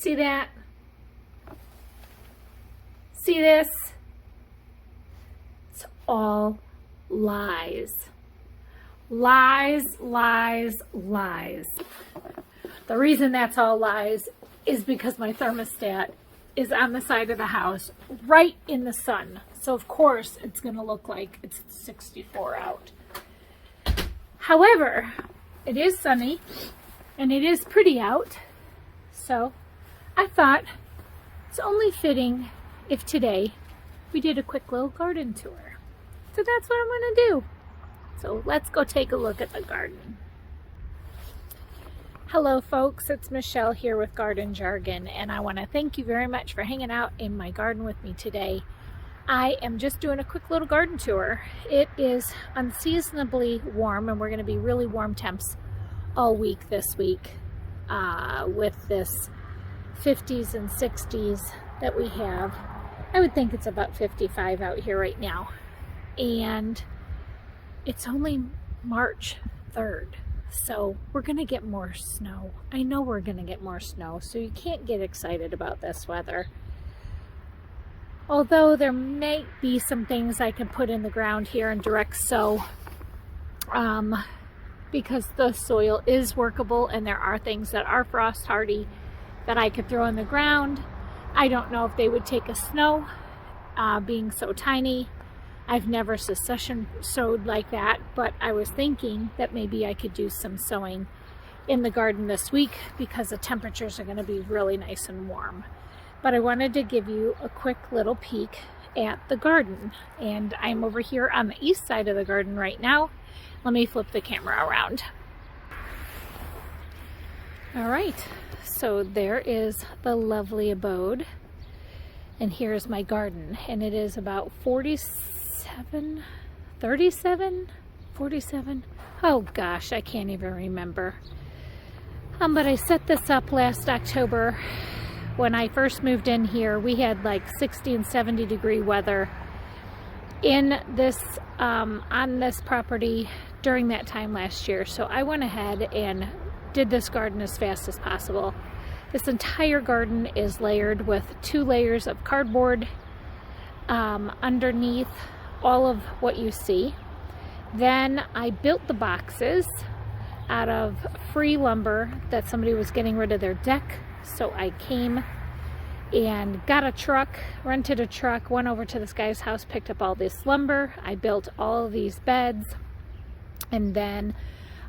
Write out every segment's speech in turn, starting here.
See that? See this? It's all lies. Lies, lies, lies. The reason that's all lies is because my thermostat is on the side of the house, right in the sun. So of course it's going to look like it's 64 out. However, it is sunny and it is pretty out. So I thought it's only fitting if today we did a quick little garden tour. So that's what I'm going to do. So let's go take a look at the garden. Hello folks, it's Michelle here with Garden Jargon, and I want to thank you very much for hanging out in my garden with me today. I am just doing a quick little garden tour. It is unseasonably warm, and we're going to be really warm temps all week this week with this 50s and 60s that we have. I would think it's about 55 out here right now, and it's only March 3rd. So we're going to get more snow. I know we're going to get more snow, so you can't get excited about this weather. Although there may be some things I can put in the ground here and direct sow, because the soil is workable and there are things that are frost hardy that I could throw in the ground. I don't know if they would take a snow, being so tiny. I've never succession sowed like that, but I was thinking that maybe I could do some sowing in the garden this week because the temperatures are going to be really nice and warm. But I wanted to give you a quick little peek at the garden, and I'm over here on the east side of the garden right now. Let me flip the camera around. All right, so there is the lovely abode, and here's my garden, and it is about 47, oh gosh, I can't even remember. But I set this up last October. When I first moved in here, we had like 60 and 70 degree weather in this on this property during that time last year. So I went ahead and did this garden as fast as possible. This entire garden is layered with 2 layers of cardboard underneath all of what you see. Then I built the boxes out of free lumber that somebody was getting rid of their deck. So I came and got a truck, rented a truck, went over to this guy's house, picked up all this lumber. I built all of these beds, and then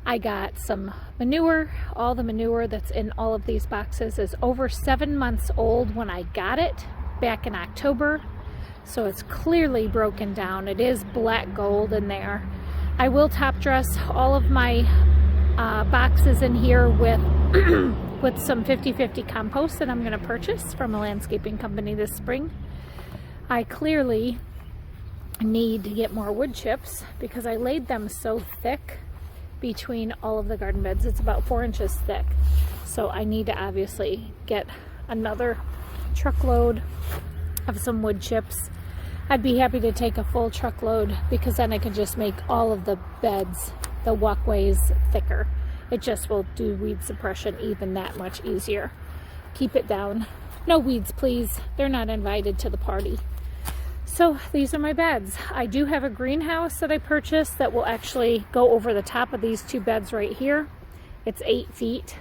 I got some manure. All the manure that's in all of these boxes is over 7 months old when I got it back in October. So it's clearly broken down. It is black gold in there. I will top dress all of my boxes in here with with some 50/50 compost that I'm going to purchase from a landscaping company this spring. I clearly need to get more wood chips because I laid them so thick between all of the garden beds. It's about 4 inches thick. So I need to obviously get another truckload of some wood chips. I'd be happy to take a full truckload because then I can just make all of the beds, the walkways, thicker. It just will do weed suppression even that much easier. Keep it down. No weeds, please. They're not invited to the party. So these are my beds. I do have a greenhouse that I purchased that will actually go over the top of these 2 beds right here. It's 8 feet,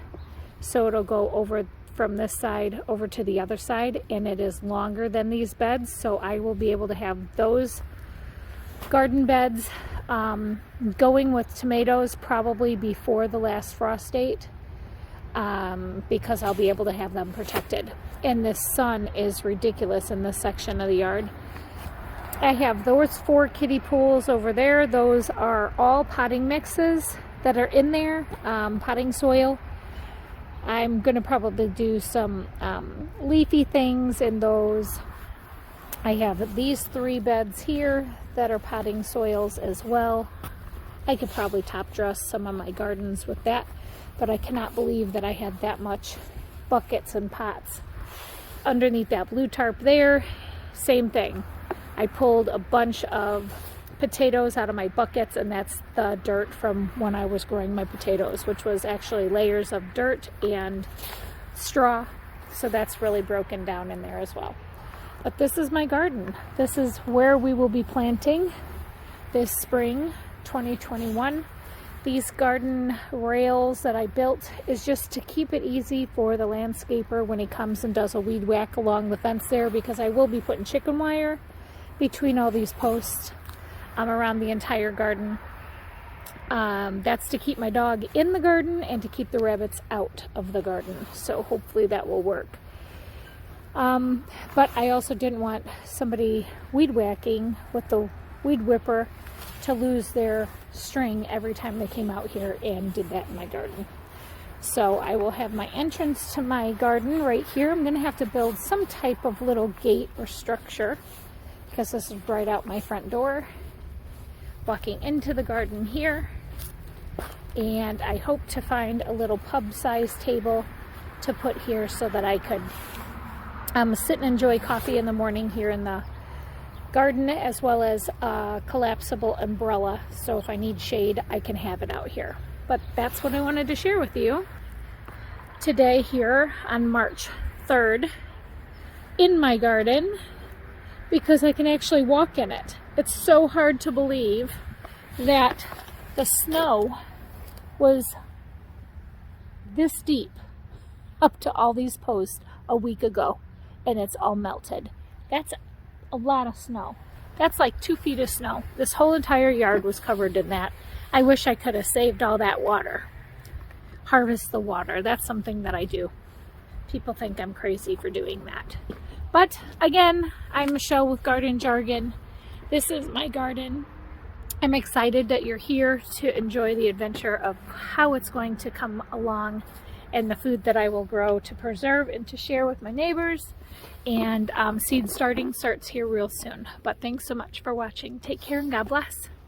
so it'll go over from this side over to the other side, and it is longer than these beds, so I will be able to have those garden beds going with tomatoes probably before the last frost date, because I'll be able to have them protected. And the sun is ridiculous in this section of the yard. I have those 4 kiddie pools over there. Those are all potting mixes that are in there, potting soil. I'm going to probably do some leafy things in those. I have these 3 beds here that are potting soils as well. I could probably top dress some of my gardens with that, but I cannot believe that I had that much buckets and pots. Underneath that blue tarp there, same thing. I pulled a bunch of potatoes out of my buckets, and that's the dirt from when I was growing my potatoes, which was actually layers of dirt and straw. so that's really broken down in there as well. But this is my garden. This is where we will be planting this spring 2021. These garden rails that I built is just to keep it easy for the landscaper when he comes and does a weed whack along the fence there, because I will be putting chicken wire between all these posts around the entire garden. That's to keep my dog in the garden and to keep the rabbits out of the garden. So hopefully that will work. But I also didn't want somebody weed whacking with the weed whipper to lose their string every time they came out here and did that in my garden. So I will have my entrance to my garden right here. I'm going to have to build some type of little gate or structure because this is right out my front door. Walking into the garden here, and I hope to find a little pub-sized table to put here so that I could sit and enjoy coffee in the morning here in the garden, as well as a collapsible umbrella, so if I need shade I can have it out here. But that's what I wanted to share with you today here on March 3rd in my garden, because I can actually walk in it. It's so hard to believe that the snow was this deep up to all these posts a week ago, and it's all melted. That's a lot of snow. That's like 2 feet of snow. This whole entire yard was covered in that. I wish I could have saved all that water. Harvest the water. That's something that I do. People think I'm crazy for doing that. But again, I'm Michelle with Garden Jargon. This is my garden. I'm excited that you're here to enjoy the adventure of how it's going to come along and the food that I will grow to preserve and to share with my neighbors. And seed starting starts here real soon. But thanks so much for watching. Take care and God bless.